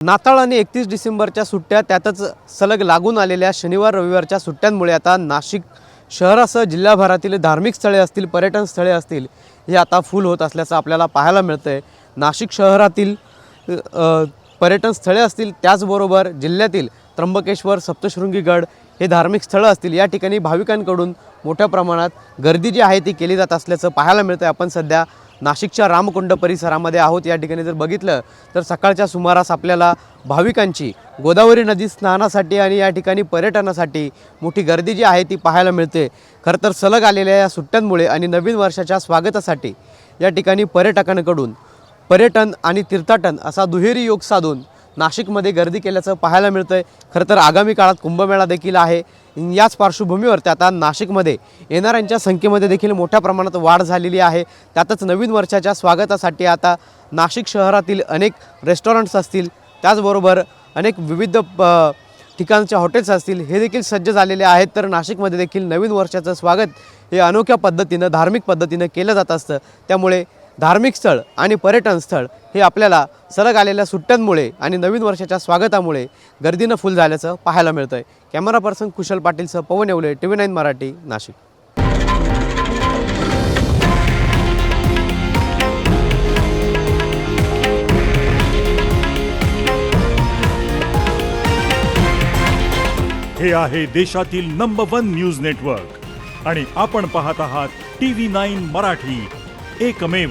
नाताळ आणि 31 डिसेंबरच्या सुट्ट्या त्यातच सलग लागून आलेल्या शनिवार रविवारच्या सुट्ट्यांमुळे आता नाशिक शहरासह जिल्हाभरातील धार्मिक स्थळे असतील, पर्यटन स्थळे असतील, हे आता फुल होत असल्याचं आपल्याला पाहायला मिळतंय। नाशिक शहरातील पर्यटन स्थळे असतील, त्याचबरोबर जिल्ह्यातील त्र्यंबकेश्वर, सप्तशृंगीगड हे धार्मिक स्थळं असतील, या ठिकाणी भाविकांकडून मोठ्या प्रमाणात गर्दी जी आहे ती केली जात असल्याचं पाहायला मिळतंय। आपण सध्या नाशिकच्या रामकुंड परिसरामध्ये आहोत। या ठिकाणी जर बघितलं तर सकाळच्या सुमारास आपल्याला भाविकांची गोदावरी नदी स्नानासाठी आणि या ठिकाणी पर्यटनासाठी मोठी गर्दी जी आहे ती पाहायला मिळते। खरं तर सलग आलेल्या या सुट्ट्यांमुळे आणि नवीन वर्षाच्या स्वागतासाठी या ठिकाणी पर्यटकांकडून पर्यटन आणि तीर्थाटन असा दुहेरी योग साधून नाशिकमध्ये गर्दी केल्याचं पाहायला मिळतंय। खरं तर आगामी काळात कुंभमेळा देखील आहे। याच पार्श्वभूमीवर आता नाशिकमध्ये येणाऱ्यांच्या संख्येमध्ये देखील मोठ्या प्रमाणात वाढ झालेली आहे। त्यातच नवीन वर्षाच्या स्वागतासाठी आता नाशिक शहरातील अनेक रेस्टॉरंट्स असतील, त्याचबरोबर अनेक विविध ठिकाणच्या हॉटेल्स असतील, हे देखील सज्ज झालेले आहेत। तर नाशिकमध्ये देखील नवीन वर्षाचं स्वागत हे अनोख्या पद्धतीनं, धार्मिक पद्धतीनं केलं जात असतं। त्यामुळे धार्मिक स्थळ आणि पर्यटन स्थळ हे आपल्याला सलग आलेल्या सुट्ट्यांमुळे आणि नवीन वर्षाच्या स्वागतामुळे गर्दीनं फुल झाल्याचं पाहायला मिळतंय। कॅमेरा पर्सन कुशल पाटीलसह पवन येवले, TV9 मराठी, नाशिक। हे आहे देशातील नंबर 1 न्यूज नेटवर्क आणि आपण पाहत आहात TV9 मराठी, एकमेव।